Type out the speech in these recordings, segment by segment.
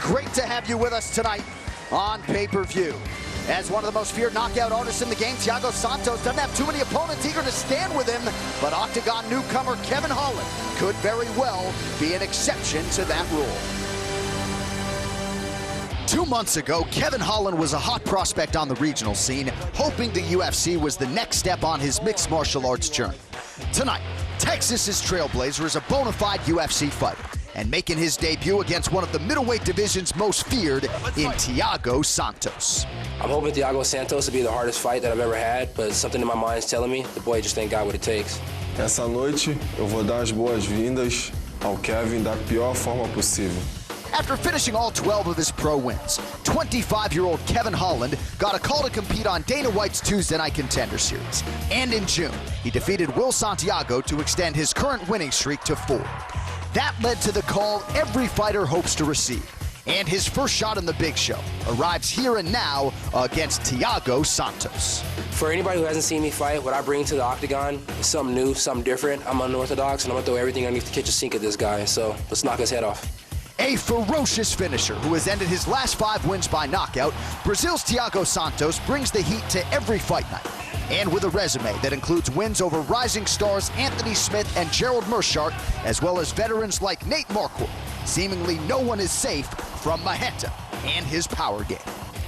great to have you with us tonight on pay-per-view. As one of the most feared knockout artists in the game, Thiago Santos doesn't have too many opponents eager to stand with him, but Octagon newcomer Kevin Holland could very well be an exception to that rule. 2 months ago, Kevin Holland was a hot prospect on the regional scene, hoping the UFC was the next step on his mixed martial arts journey. Tonight, Texas's trailblazer is a bona fide UFC fighter, and making his debut against one of the middleweight division's most feared in Thiago Santos. I'm hoping Thiago Santos will be the hardest fight that I've ever had, but something in my mind is telling me the boy just ain't got what it takes. Essa noite eu vou dar as boas-vindas ao Kevin da pior forma possível. After finishing all 12 of his pro wins, 25-year-old Kevin Holland got a call to compete on Dana White's Tuesday Night Contender Series. And in June, he defeated Will Santiago to extend his current winning streak to 4. That led to the call every fighter hopes to receive. And his first shot in the big show arrives here and now against Thiago Santos. For anybody who hasn't seen me fight, what I bring to the octagon is something new, something different. I'm unorthodox, and I'm gonna throw everything underneath the kitchen sink at this guy, so let's knock his head off. A ferocious finisher who has ended his last 5 wins by knockout, Brazil's Thiago Santos brings the heat to every fight night. And with a resume that includes wins over rising stars Anthony Smith and Gerald Meerschaert, as well as veterans like Nate Marquardt, seemingly no one is safe from Marreta and his power game.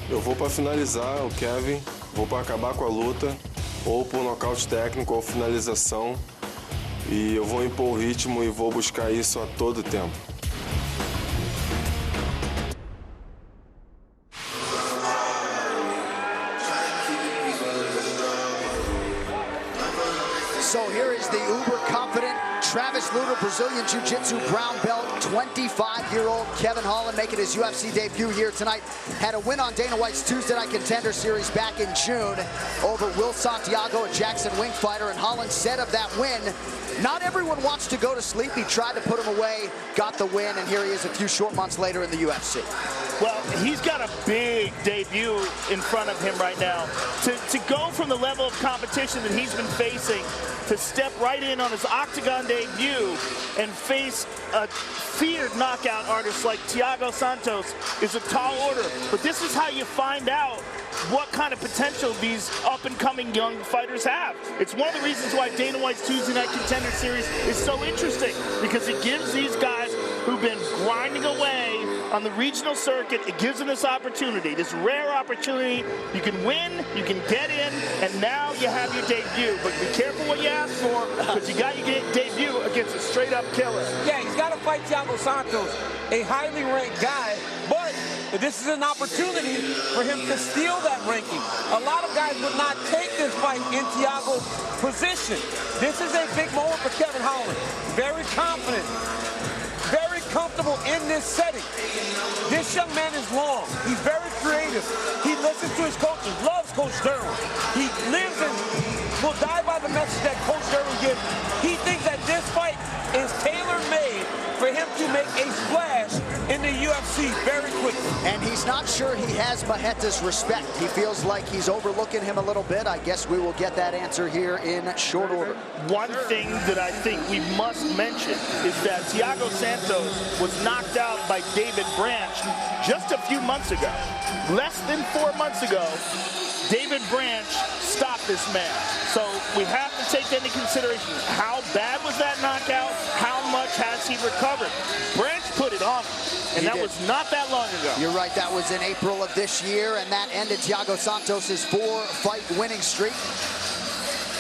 Eu vou para finalizar o Kevin, vou para acabar com a luta, ou por nocaute técnico ou finalização, e eu vou impor o ritmo e vou buscar isso a todo tempo. So here is the uber-confident Travis Lutter, Brazilian Jiu-Jitsu brown belt, 25-year-old Kevin Holland making his UFC debut here tonight. Had a win on Dana White's Tuesday Night Contender Series back in June over Will Santiago, a Jackson Wink fighter, and Holland said of that win, not everyone wants to go to sleep. He tried to put him away, got the win, and here he is a few short months later in the UFC. Well, he's got a big debut in front of him right now. To go from the level of competition that he's been facing to step right in on his octagon debut and face a feared knockout artist like Thiago Santos is a tall order. But this is how you find out what kind of potential these up-and-coming young fighters have. It's one of the reasons why Dana White's Tuesday Night Contender Series is so interesting, because it gives these guys who've been grinding away on the regional circuit, it gives them this opportunity, this rare opportunity. You can win, you can get in, and now you have your debut. But be careful what you ask for, because you got your debut against a straight-up killer. Yeah, he's got to fight Thiago Santos, a highly ranked guy, but this is an opportunity for him to steal that ranking. A lot of guys would not take this fight in Thiago's position. This is a big moment for Kevin Holland. Very confident, very comfortable in this setting. This young man is long. He's very creative. He listens to his coaches, loves Coach Durham. He lives and will die by the message that Coach Durham gives. He thinks that this fight is tailor-made for him to make a splash in the UFC very quickly. And he's not sure he has Marreta's respect. He feels like he's overlooking him a little bit. I guess we will get that answer here in short order. One thing that I think we must mention is that Thiago Santos was knocked out by David Branch just a few months ago. Less than 4 months ago, David Branch stopped this man. So we have to take that into consideration. How bad was that knockout? How much has he recovered? Branch put it on him, and that was not that long ago. You're right, that was in April of this year, and that ended Thiago Santos' 4-fight winning streak.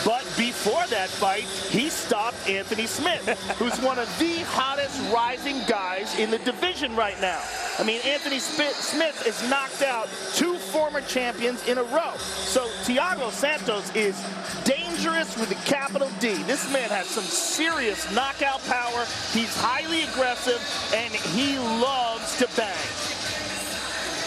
But before that fight, he stopped Anthony Smith, who's one of the hottest rising guys in the division right now. I mean, Anthony Smith has knocked out 2 former champions in a row. So Thiago Santos is dangerous with a capital D. This man has some serious knockout power. He's highly aggressive, and he loves to bang.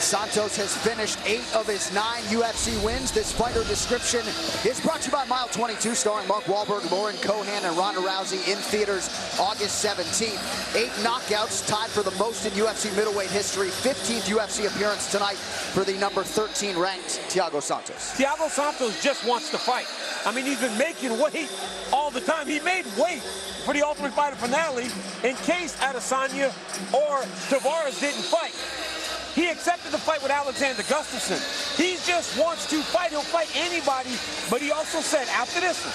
Santos has finished 8 of his 9 UFC wins. This fighter description is brought to you by Mile 22, starring Mark Wahlberg, Lauren Cohan, and Ronda Rousey, in theaters August 17th. 8 knockouts, tied for the most in UFC middleweight history. 15th UFC appearance tonight for the number 13 ranked Thiago Santos. Thiago Santos just wants to fight. I mean, he's been making weight all the time. He made weight for the Ultimate Fighter finale in case Adesanya or Tavares didn't fight. accepted the fight with Alexander Gustafsson. He just wants to fight. He'll fight anybody, but he also said after this one,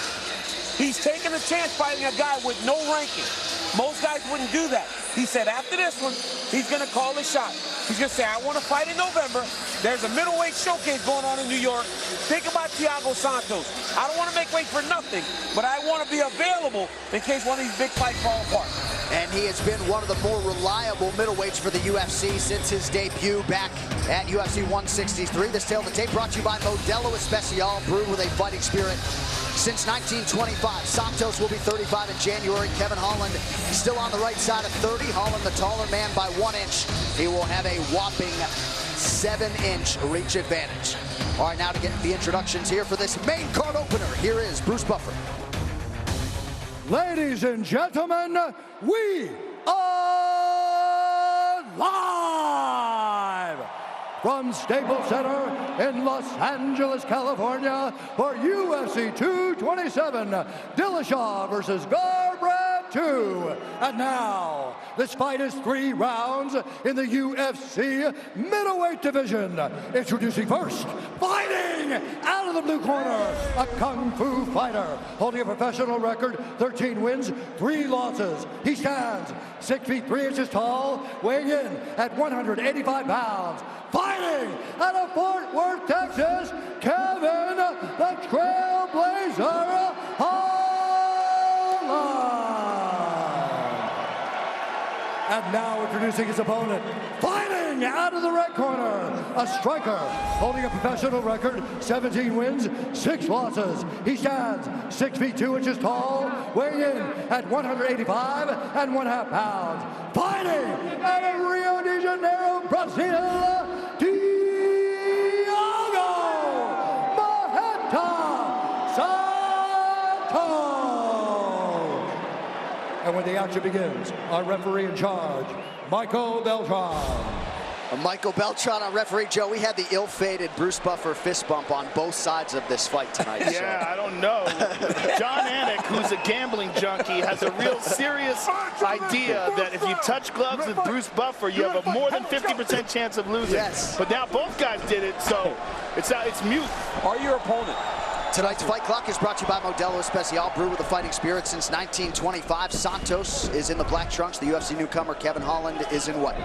he's taking a chance fighting a guy with no ranking. Most guys wouldn't do that. He said after this one, he's going to call a shot. He's going to say, I want to fight in November. There's a middleweight showcase going on in New York. Think about Thiago Santos. I don't want to make weight for nothing, but I want to be available in case one of these big fights fall apart. And he has been one of the more reliable middleweights for the UFC since his debut back at UFC 163. This tale of the tape brought to you by Modelo Especial, brewed with a fighting spirit. Since 1925, Santos will be 35 in January. Kevin Holland still on the right side of 30. Holland, the taller man by 1 inch. He will have a whopping 7-inch reach advantage. All right, now to get the introductions here for this main card opener. Here is Bruce Buffer. Ladies and gentlemen, we are live from Staples Center in Los Angeles, California for UFC 227, Dillashaw versus Garbrandt 2. And now, this fight is 3 rounds in the UFC middleweight division. Introducing first, fighting out of the blue corner, a Kung Fu fighter, holding a professional record, 13 wins, 3 losses. He stands 6 feet 3 inches tall, weighing in at 185 pounds. Fighting out of Fort Worth, Texas, Kevin the Trailblazer Holland. And now introducing his opponent, fighting out of the red corner, a striker holding a professional record, 17 wins, 6 losses. He stands 6 feet 2 inches tall, weighing in at 185 1/2 pounds. Fighting out of Rio de Janeiro, Brazil, Thiago Santos. And when the action begins, our referee in charge, Michael Beltran. Michael Beltran on referee. Joe, we had the ill-fated Bruce Buffer fist bump on both sides of this fight tonight. Yeah, I don't know. John Anik, who's a gambling junkie, has a real serious idea that if you touch gloves with Bruce Buffer, you have a more than 50% chance of losing. Yes. But now both guys did it, so it's mute. Are your opponent? Tonight's fight clock is brought to you by Modelo Especial, brewed with a fighting spirit since 1925. Santos is in the black trunks. The UFC newcomer Kevin Holland is in white.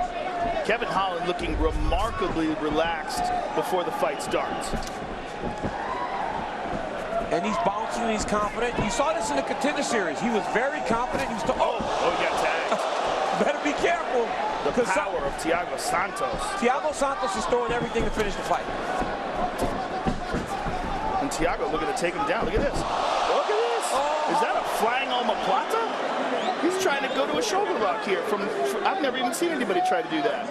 Kevin Holland looking remarkably relaxed before the fight starts. And he's bouncing, he's confident. You saw this in the Contender Series. He was very confident. He was he got tagged. Better be careful. The power of Thiago Santos. Thiago Santos is throwing everything to finish the fight. And Thiago looking to take him down. Look at this. Look at this. Is that a flying omoplata? He's trying to go to a shoulder rock here. I've never even seen anybody try to do that.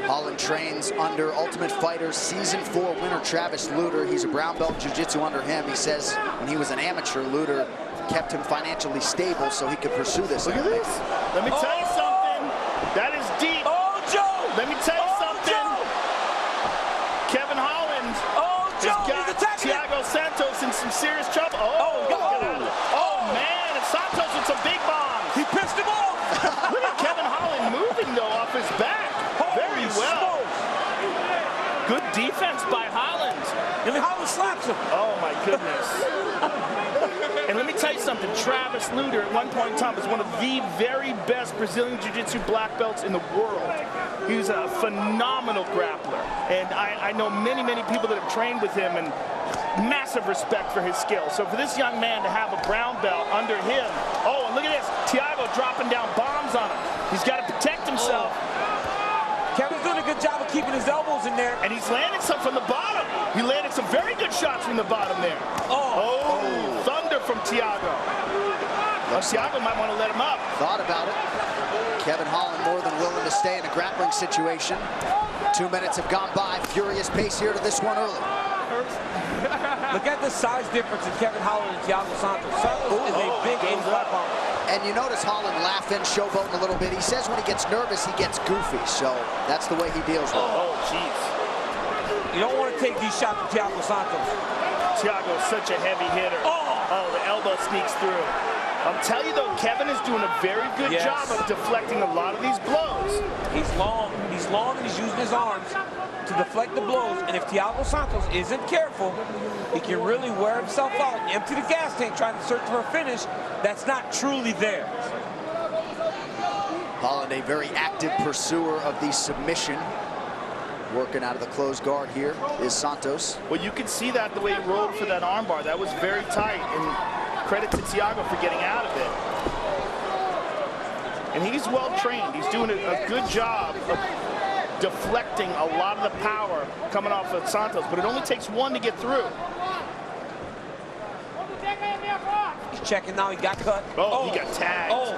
Holland trains under Ultimate Fighter Season 4 winner Travis Lutter. He's a brown belt in jiu-jitsu under him. He says when he was an amateur, Lutter kept him financially stable so he could pursue this. Look at this. Let me tell you something. That is deep. Oh, Joe! Let me tell you something. Joe! Kevin Holland Joe, has got Thiago Santos in some serious trouble. Man, and Santos with some big bombs. He pissed him off. Look at Kevin Holland moving, though, off his back. Very well. Good defense by Holland. And Holland slaps him. Oh, my goodness. And let me tell you something. Travis Lutter, at one point in time, was one of the very best Brazilian Jiu-Jitsu black belts in the world. He's a phenomenal grappler. And I know many, many people that have trained with him, and massive respect for his skill. So for this young man to have a brown belt under him, and look at this. Thiago dropping down bombs on him. He's got to protect himself. Kevin's doing a good job of keeping his elbows in there. And he's landing some from the bottom. He landed some very good shots from the bottom there. Thunder from Thiago. Thiago might want to let him up. Thought about it. Kevin Holland more than willing to stay in a grappling situation. 2 minutes have gone by. Furious pace here to this one early. Look at the size difference in Kevin Holland and Thiago Santos. Santos is a big 85-pounder. And you notice Holland laughing, showboating a little bit. He says when he gets nervous, he gets goofy. So that's the way he deals with it. Oh, jeez. You don't want to take these shots from Thiago Santos. Thiago's such a heavy hitter. The elbow sneaks through. I'm telling you, though, Kevin is doing a very good job of deflecting a lot of these blows. He's long, and he's using his arms to deflect the blows. And if Thiago Santos isn't careful, he can really wear himself out and empty the gas tank trying to search for a finish that's not truly there. Holland, a very active pursuer of the submission. Working out of the closed guard here is Santos. Well, you can see that the way he rolled for that armbar. That was very tight, and credit to Thiago for getting out of it. And he's well trained. He's doing a good job of deflecting a lot of the power coming off of Santos, but it only takes one to get through. He's checking now, he got cut. Oh, he got tagged. Oh,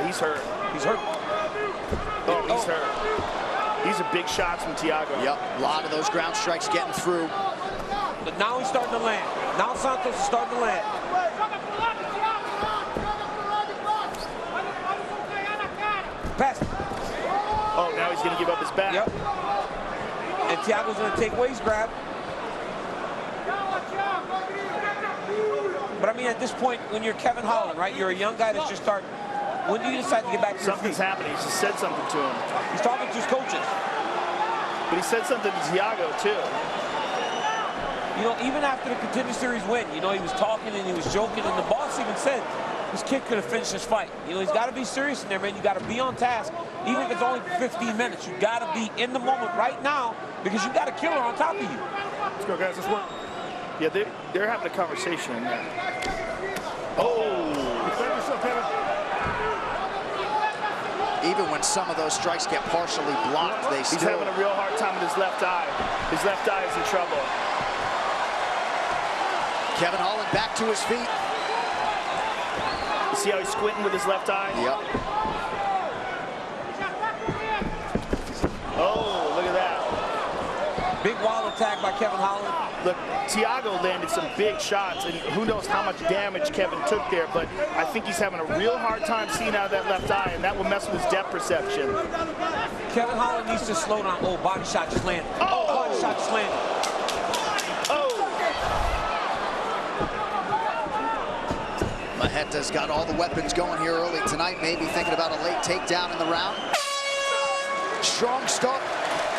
he's hurt. He's hurt. Oh, he's hurt. These are big shots from Thiago. Yep, a lot of those ground strikes getting through. But now he's starting to land. Now Santos is starting to land. Pass. Oh, now he's going to give up his back. Yep. And Thiago's going to take away his grab. But I mean, at this point, when you're Kevin Holland, right? You're a young guy that's just starting. When do you decide to get back to your feet? Something's happening. He just said something to him. He's talking to his coaches. But he said something to Thiago, too. You know, even after the Contender Series win, you know, he was talking and he was joking, and the boss even said this kid could have finished this fight. You know, he's got to be serious in there, man. You got to be on task, even if it's only for 15 minutes. You got to be in the moment right now because you got a killer on top of you. Let's go, guys. Let's work. Yeah, they're having a conversation in there. Oh! Even when some of those strikes get partially blocked, they still... He's having a real hard time with his left eye. His left eye is in trouble. Kevin Holland back to his feet. You see how he's squinting with his left eye? Yep. Oh, look at that. Big wild attack by Kevin Holland. Look, Thiago landed some big shots, and who knows how much damage Kevin took there, but I think he's having a real hard time seeing out of that left eye, and that will mess with his depth perception. Kevin Holland needs to slow down. Oh, body shot just landed. Oh, body shot just landed. Oh! Maheta's got all the weapons going here early tonight, maybe thinking about a late takedown in the round. Strong start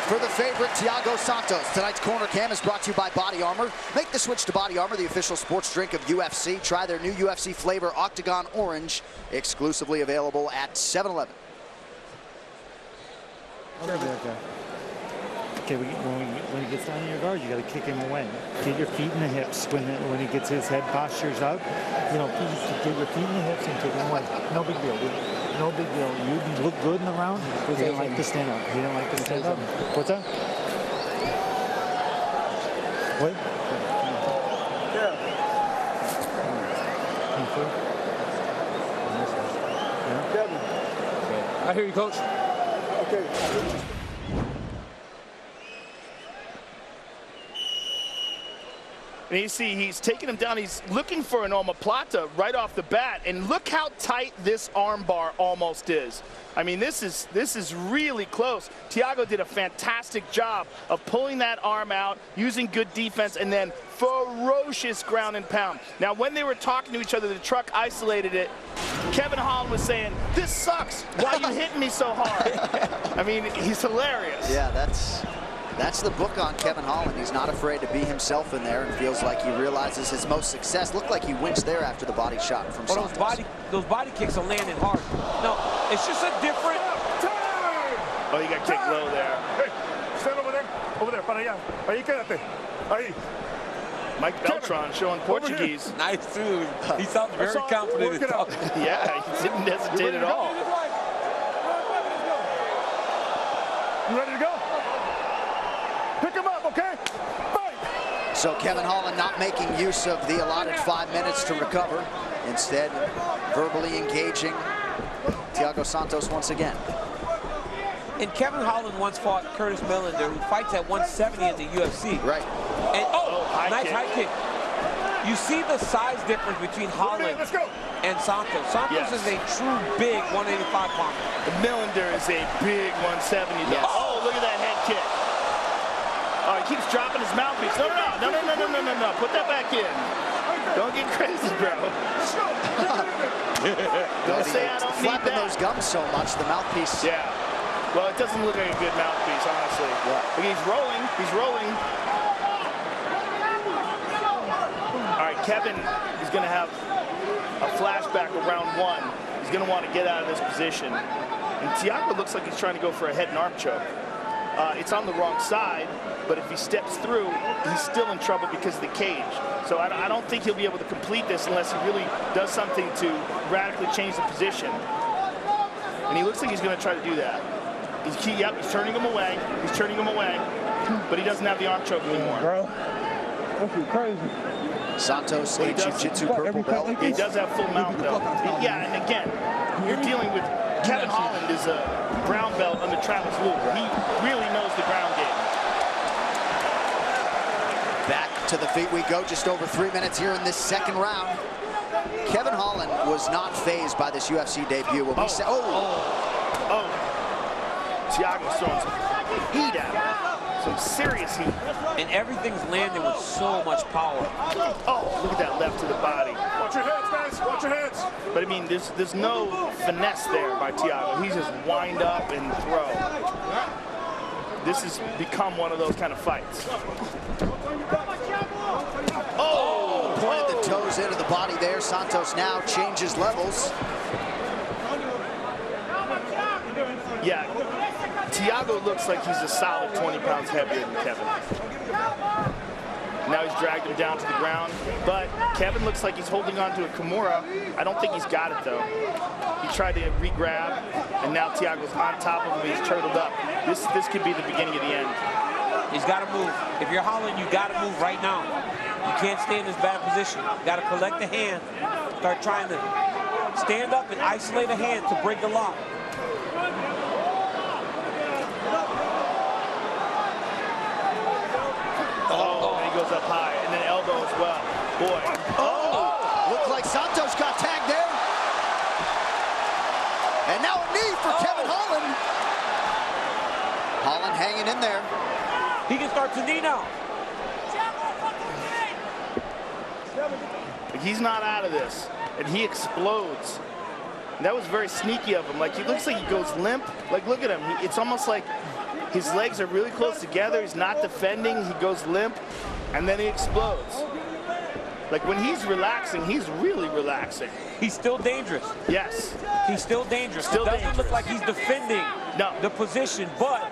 for the favorite, Thiago Santos. Tonight's Corner Cam is brought to you by Body Armor. Make the switch to Body Armor, the official sports drink of UFC. Try their new UFC flavor, Octagon Orange, exclusively available at 7-Eleven. Okay, when he gets down in your guard, you got to kick him away. Get your feet in the hips when he gets his head postures out. You know, please get your feet in the hips and kick him away. No big deal. No big deal. You look good in the round. He didn't like to stand up. He didn't like to stand up. What's that? Wait. Yeah. I hear you, Coach. Okay. And you see he's taking him down. He's looking for an omoplata right off the bat. And look how tight this armbar almost is. I mean, this is really close. Thiago did a fantastic job of pulling that arm out, using good defense, and then ferocious ground and pound. Now, when they were talking to each other, the truck isolated it. Kevin Holland was saying, "This sucks. Why are you hitting me so hard?" I mean, he's hilarious. Yeah, that's the book on Kevin Holland. He's not afraid to be himself in there and feels like he realizes his most success. Looked like he winced there after the body shot from Santos. Those body kicks are landing hard. No, it's just a different... Oh, you got kicked low there. Hey, stand over there. Over there, para allá. Ahí quédate. Ahí. Mike Beltran showing Portuguese. Nice, dude. He sounds very confident in talking. Yeah, he didn't hesitate at all. You ready to go? Pick him up, okay? Fight! So Kevin Holland not making use of the allotted 5 minutes to recover. Instead, verbally engaging Thiago Santos once again. And Kevin Holland once fought Curtis Millender, who fights at 170 in the UFC. Right. And nice high kick. You see the size difference between Holland and Santos. Santos is a true big 185-pounder. Millender is a big 170. Yes. Oh, look at that head kick. Oh, he keeps dropping his mouthpiece. No. Put that back in. Don't get crazy, bro. Don't say I don't need that. Flapping those gums so much, the mouthpiece. Yeah. Well, it doesn't look like a good mouthpiece, honestly. Yeah. But he's rolling. He's rolling. All right, Kevin is going to have a flashback of round one. He's going to want to get out of this position. And Thiago looks like he's trying to go for a head and arm choke. It's on the wrong side, but if he steps through, he's still in trouble because of the cage. So I don't think he'll be able to complete this unless he really does something to radically change the position. And he looks like he's going to try to do that. Yep, he's turning him away. He's turning him away, but he doesn't have the arm choke anymore. Bro, that's crazy. Santos, a jiu-jitsu purple belt. He does have full mount, though. Yeah, and again, you're dealing with Kevin Holland is a brown belt under Travis Luke. He really knows the ground game. Back to the feet we go, just over 3 minutes here in this second round. Kevin Holland was not fazed by this UFC debut. When we said, Thiago's throwing some heat at him. Some serious heat. And everything's landing with so much power. Oh, look at that left to the body. Watch your heads, guys. Watch your heads. But I mean, there's no finesse there by Thiago. He's just wind up and throw. This has become one of those kind of fights. Oh! Pointed the toes into the body there. Santos now changes levels. Yeah, Thiago looks like he's a solid 20 pounds heavier than Kevin. Now he's dragged him down to the ground, but Kevin looks like he's holding on to a Kimura. I don't think he's got it, though. He tried to re-grab, and now Thiago's on top of him. He's turtled up. This could be the beginning of the end. He's got to move. If you're Holland, you got to move right now. You can't stay in this bad position. You got to collect the hand. Start trying to stand up and isolate a hand to break the lock. Oh, and he goes up high, and then elbow as well. Boy. Oh! Looked like Santos got tagged there. And now a knee for Kevin Holland. Holland hanging in there. He can start to knee now. He's not out of this, and he explodes. And that was very sneaky of him. Like, he looks like he goes limp. Like, look at him. It's almost like his legs are really close together. He's not defending. He goes limp, and then he explodes. Like, when he's relaxing, he's really relaxing. He's still dangerous. Yes. He's still dangerous. Still it doesn't dangerous. look like he's defending the position, but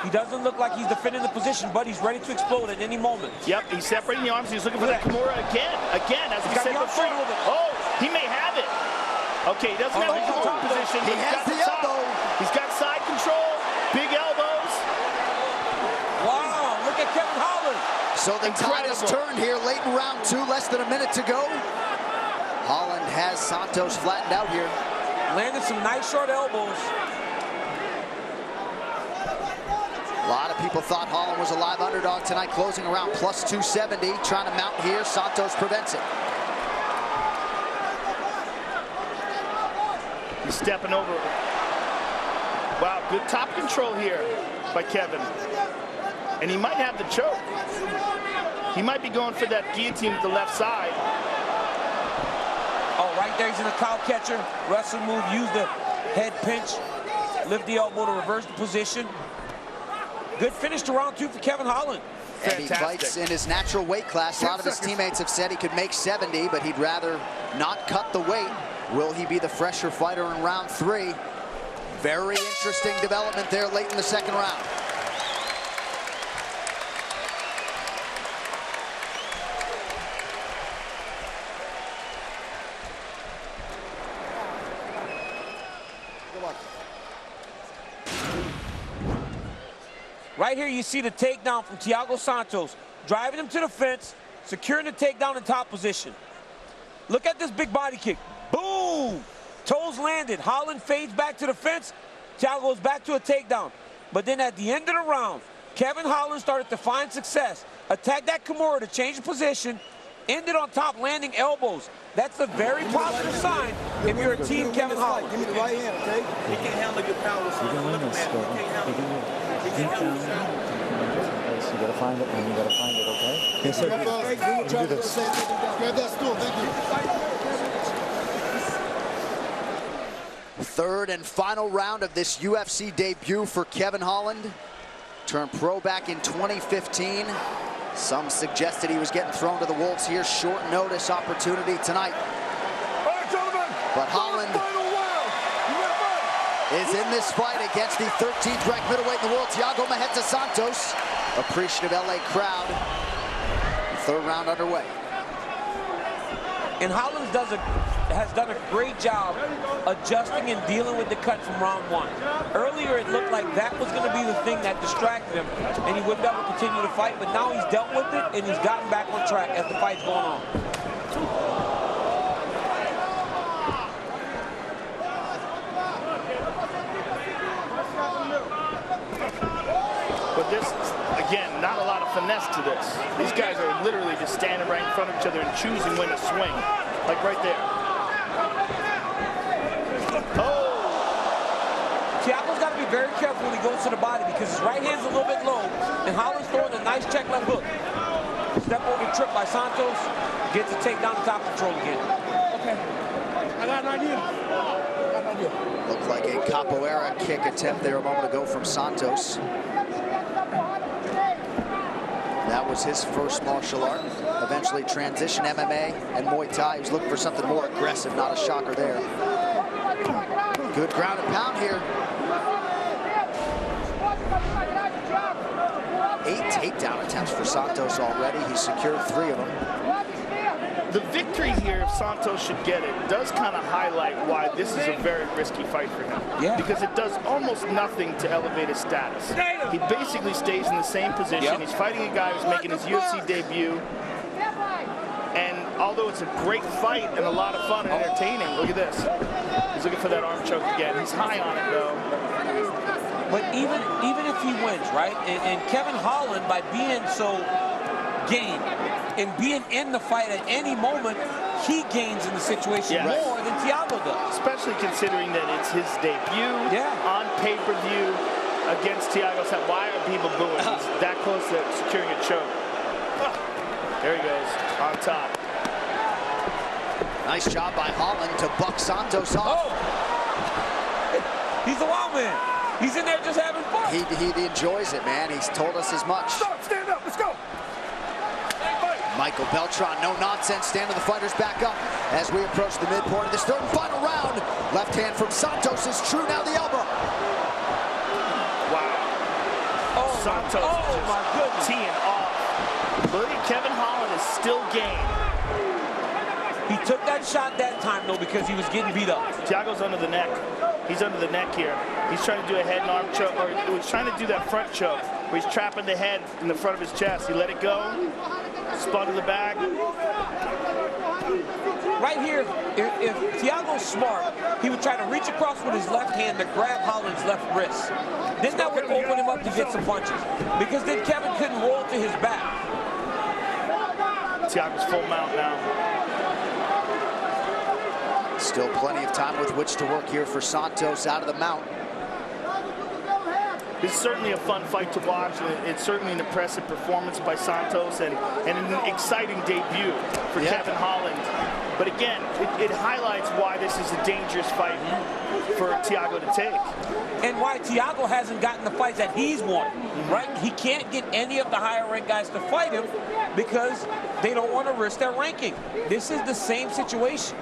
he doesn't look like he's defending the position, but he's ready to explode at any moment. Yep, he's separating the arms. He's looking for that Kimura again. Again, as we said before. Oh, he may have it. Okay, he doesn't have the Kimura position. He has the elbow. He's got side control, big elbows. Wow, look at Kevin Holland. So the tide has turned here late in round two, less than a minute to go. Holland has Santos flattened out here. Landed some nice short elbows. A lot of people thought Holland was a live underdog tonight, closing around plus 270. Trying to mount here, Santos prevents it. He's stepping over. Wow, good top control here by Kevin. And he might have the choke. He might be going for that guillotine with the left side. Oh, right there, he's in a cow catcher. Wrestling move, use the head pinch. Lift the elbow to reverse the position. Good finish to round two for Kevin Holland. And he fights in his natural weight class. A lot of his teammates have said he could make 70, but he'd rather not cut the weight. Will he be the fresher fighter in round three? Very interesting development there late in the second round. Right here, you see the takedown from Thiago Santos, driving him to the fence, securing the takedown in top position. Look at this big body kick. Boom! Toes landed. Holland fades back to the fence. Thiago goes back to a takedown. But then at the end of the round, Kevin Holland started to find success. Attacked that Kimura to change the position. Ended on top, landing elbows. That's a very positive sign if you're a team Kevin Holland. Give me the right hand, okay? He can't handle your power. So you can win this, though. You gotta find it, man. You gotta find it, okay? Yes, sir. Do this. Grab that stool. Thank you. Third and final round of this UFC debut for Kevin Holland. Turned pro back in 2015. Some suggested he was getting thrown to the wolves here. Short notice opportunity tonight. All right, gentlemen. But Holland is in this fight against the 13th ranked middleweight in the world, Thiago Santos. Appreciative LA crowd. Third round underway. And Holland has done a great job adjusting and dealing with the cut from round one. Earlier, it looked like that was going to be the thing that distracted him, and he wouldn't be able to continue to fight. But now he's dealt with it, and he's gotten back on track as the fight's going on. But this, again, not a lot of finesse to this. These guys are literally just standing right in front of each other and choosing when to swing. Like right there. Oh! Thiago's got to be very careful when he goes to the body because his right hand's a little bit low, and Holland's throwing a nice check left hook. Step over trip by Santos, gets a takedown to top control again. Okay, I got an idea. Looked like a capoeira kick attempt there a moment ago from Santos. That was his first martial art. Eventually transitioned MMA and Muay Thai. He was looking for something more aggressive, not a shocker there. Good ground and pound here. 8 takedown attempts for Santos already. He's secured 3 of them. The victory here, if Santos should get it, does kind of highlight why this is a very risky fight for him. Yeah. Because it does almost nothing to elevate his status. He basically stays in the same position. Yep. He's fighting a guy who's making his UFC debut. And although it's a great fight and a lot of fun and entertaining, look at this. He's looking for that arm choke again. He's high on it, though. But even if he wins, right? And Kevin Holland, by being so game and being in the fight at any moment, he gains in the situation more than Thiago does. Especially considering that it's his debut on pay-per-view against Thiago. Why are people booing? He's that close to securing a choke. There he goes, on top. Nice job by Holland to buck Santos off. Oh! He's a wild man. He's in there just having fun. He enjoys it, man. He's told us as much. Stop, stand up, let's go. Michael Beltran, no nonsense, standing the fighters back up as we approach the midpoint of this third and final round. Left hand from Santos is true, now the elbow. Wow. Oh, Santos my goodness. teeing off. But Kevin Holland is still game. He took that shot that time, though, because he was getting beat up. Thiago's under the neck. He's under the neck here. He's trying to do a head and arm choke, or he's trying to do that front choke, where he's trapping the head in the front of his chest. He let it go, spun to the back. Right here, if Thiago's smart, he would try to reach across with his left hand to grab Holland's left wrist. Then that would open him up to get some punches, because then Kevin couldn't roll to his back. Thiago's full mount now. Still plenty of time with which to work here for Santos out of the mount. It's certainly a fun fight to watch. It's certainly an impressive performance by Santos and an exciting debut for Kevin Holland. But again, it highlights why this is a dangerous fight for Thiago to take. And why Thiago hasn't gotten the fights that he's wanted, right? He can't get any of the higher ranked guys to fight him because they don't want to risk their ranking. This is the same situation.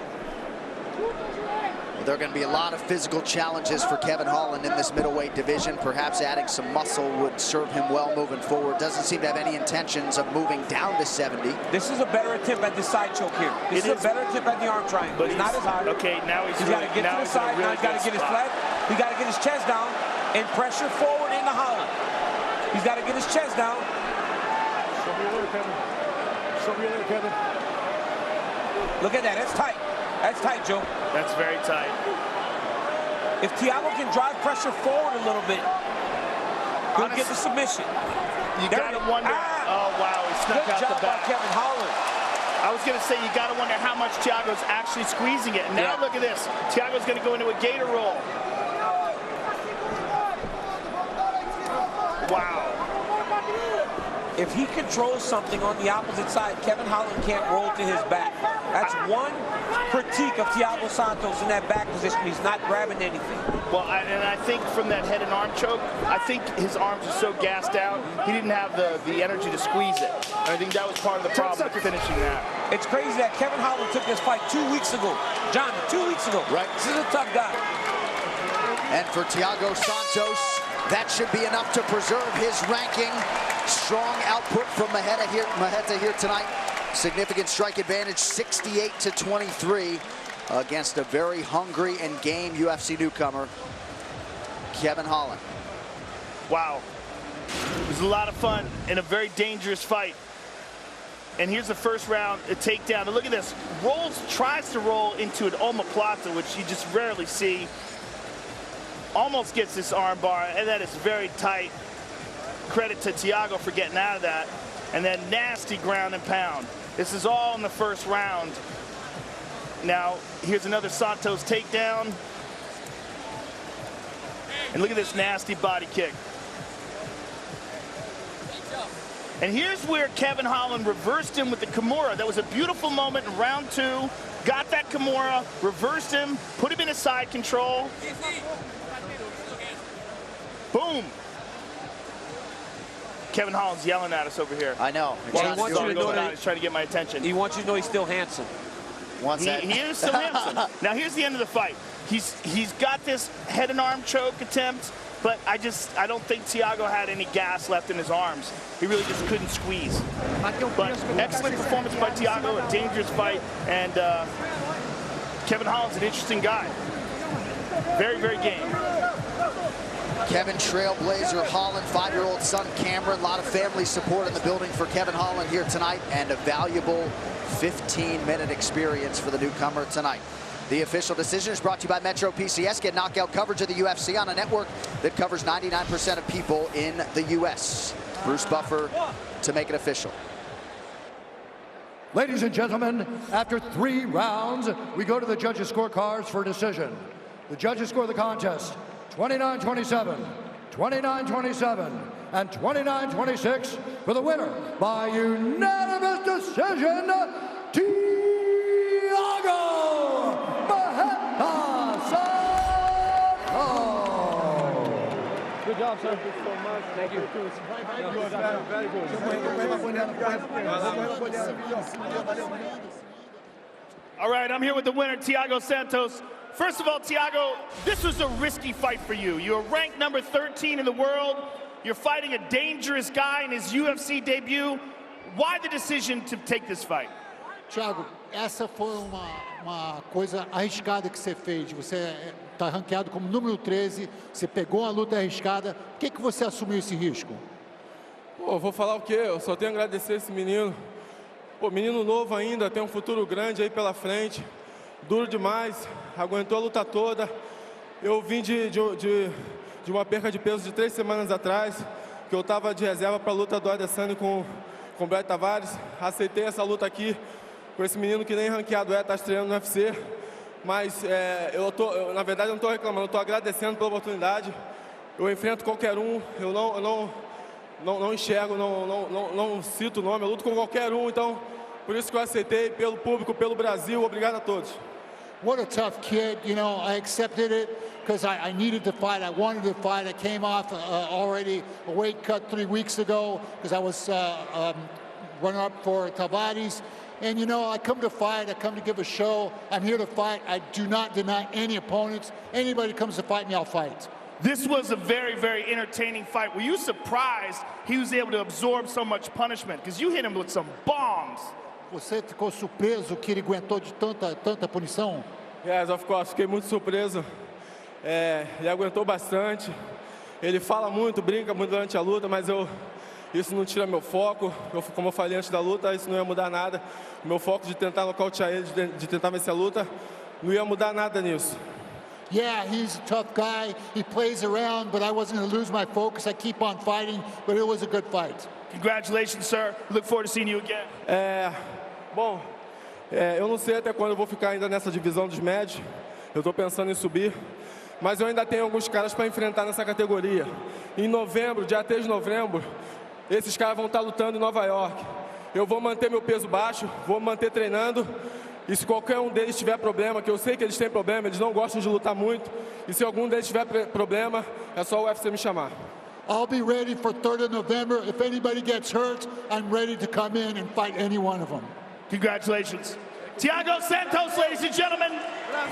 There are going to be a lot of physical challenges for Kevin Holland in this middleweight division. Perhaps adding some muscle would serve him well moving forward. Doesn't seem to have any intentions of moving down to 70. This is a better attempt at the side choke here. This is a better attempt at the arm triangle. But he's not as high. Okay, now he's got to get to the side. Now he's got to get his flat. He's got to get his chest down and pressure forward into Holland. He's got to get his chest down. Show me your there, Kevin. Show me your there, Kevin. Look at that. That's tight. That's tight, Joe. That's very tight. If Thiago can drive pressure forward a little bit, he'll get the submission. You got to wonder. Oh, wow. He snuck out the back. Good job by Kevin Holland. I was going to say, you got to wonder how much Thiago's actually squeezing it. Now look at this. Thiago's going to go into a gator roll. Wow. If he controls something on the opposite side, Kevin Holland can't roll to his back. That's one critique of Thiago Santos in that back position. He's not grabbing anything. Well, and I think from that head and arm choke, I think his arms are so gassed out, he didn't have the energy to squeeze it. And I think that was part of the problem with finishing that. It's crazy that Kevin Holland took this fight 2 weeks ago. John, 2 weeks ago. Right. This is a tough guy. And for Thiago Santos, that should be enough to preserve his ranking. Strong output from Maheta here tonight. Significant strike advantage, 68-23 against a very hungry and game UFC newcomer, Kevin Holland. Wow. It was a lot of fun and a very dangerous fight. And here's the first round, a takedown. And look at this. Tries to roll into an omoplata, which you just rarely see. Almost gets this arm bar, and that is very tight. Credit to Thiago for getting out of that. And then nasty ground and pound. This is all in the first round. Now, here's another Santos takedown. And look at this nasty body kick. And here's where Kevin Holland reversed him with the Kimura. That was a beautiful moment in round 2. Got that Kimura, reversed him, put him in a side control. Boom. Kevin Holland's yelling at us over here. I know. Well, he wants you to know that he's trying to get my attention. He wants you to know he's still handsome. He is still handsome. Now here's the end of the fight. He's got this head and arm choke attempt, but I don't think Thiago had any gas left in his arms. He really just couldn't squeeze. But excellent performance by Thiago, a dangerous fight, and Kevin Holland's an interesting guy. Very, very game. Kevin Trailblazer Holland, 5-year-old son Cameron. A lot of family support in the building for Kevin Holland here tonight, and a valuable 15-minute experience for the newcomer tonight. The official decision is brought to you by Metro PCS. Get knockout coverage of the UFC on a network that covers 99% of people in the U.S. Bruce Buffer to make it official. Ladies and gentlemen, after 3 rounds, we go to the judges' scorecards for a decision. The judges score the contest 29-27, 29-27, and 29-26 for the winner by unanimous decision, Thiago Maheta Santos. Good job, sir. Thank you so much. Thank you. Very good. All right, I'm here with the winner, Thiago Santos. First of all, Thiago, this was a risky fight for you. You're ranked number 13 in the world. You're fighting a dangerous guy in his UFC debut. Why the decision to take this fight? Thiago, essa foi uma coisa arriscada que você fez. Você está ranqueado como número 13, você pegou uma luta arriscada. Por que você assumiu esse risco? Pô, vou falar o quê? Eu só tenho a agradecer esse menino. Pô, menino novo ainda, tem um futuro grande aí pela frente. Duro demais, aguentou a luta toda. Eu vim de uma perca de peso de 3 semanas atrás, que eu estava de reserva para a luta do Adesanya com o Brett Tavares. Aceitei essa luta aqui com esse menino que nem ranqueado está estreando no UFC. Mas na verdade eu não estou reclamando, eu estou agradecendo pela oportunidade. Eu enfrento qualquer um, eu não enxergo, não cito o nome, eu luto com qualquer um, então por isso que eu aceitei, pelo público, pelo Brasil. Obrigado a todos. What a tough kid, you know, I accepted it because I needed to fight, I wanted to fight. I came off already a weight cut 3 weeks ago because I was running up for Tavares. And you know, I come to fight, I come to give a show, I'm here to fight. I do not deny any opponents. Anybody comes to fight me, I'll fight. This was a very, very entertaining fight. Were you surprised he was able to absorb so much punishment? Because you hit him with some bombs. Você ficou surpreso que ele aguentou de tanta punição? Yes, of course. Fiquei muito surpreso. Ele aguentou bastante. Ele fala muito, brinca muito durante a luta, mas isso não tira meu foco. Como eu falei antes da luta, isso não ia mudar nada. O meu foco de tentar nocautear ele, de tentar vencer a luta, não ia mudar nada nisso. Yeah, he's a tough guy. He plays around, but I wasn't going to lose my focus. I keep on fighting, but it was a good fight. Congratulations, sir. Look forward to seeing you again. Bom, eu não sei até quando eu vou ficar ainda nessa divisão dos médios. Eu estou pensando em subir, mas eu ainda tenho alguns caras para enfrentar nessa categoria. Em novembro, dia 3 de novembro, esses caras vão estar lutando em Nova York. Eu vou manter meu peso baixo, vou manter treinando E se qualquer um deles tiver problema, que eu sei que eles têm problema, eles não gostam de lutar muito, e se algum deles tiver problema, é só o UFC me chamar. I'll be ready for 3rd of November. If anybody gets hurt, I'm ready to come in and fight any one of them. Congratulations. Thiago Santos, ladies and gentlemen.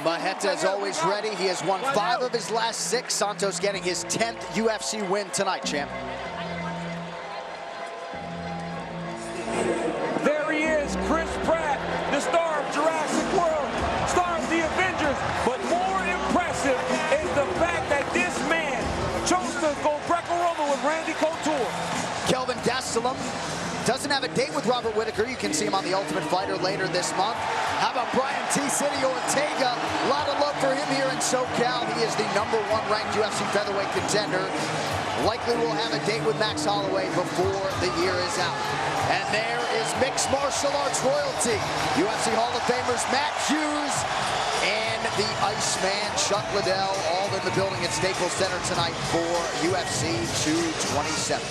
Marreta is always ready. He has won 5 of his last 6. Santos getting his 10th UFC win tonight, champ. There he is, Chris Pratt, the star of Jurassic World, star of the Avengers. But more impressive is the fact that this man chose to go Greco-Roman with Randy Couture. Kelvin Gastelum doesn't have a date with Robert Whittaker. You can see him on The Ultimate Fighter later this month. How about Brian T-City Ortega? A lot of love for him here in SoCal. He is the #1 ranked UFC featherweight contender. Likely will have a date with Max Holloway before the year is out. And there is mixed martial arts royalty. UFC Hall of Famers Matt Hughes and the Iceman Chuck Liddell, all in the building at Staples Center tonight for UFC 227.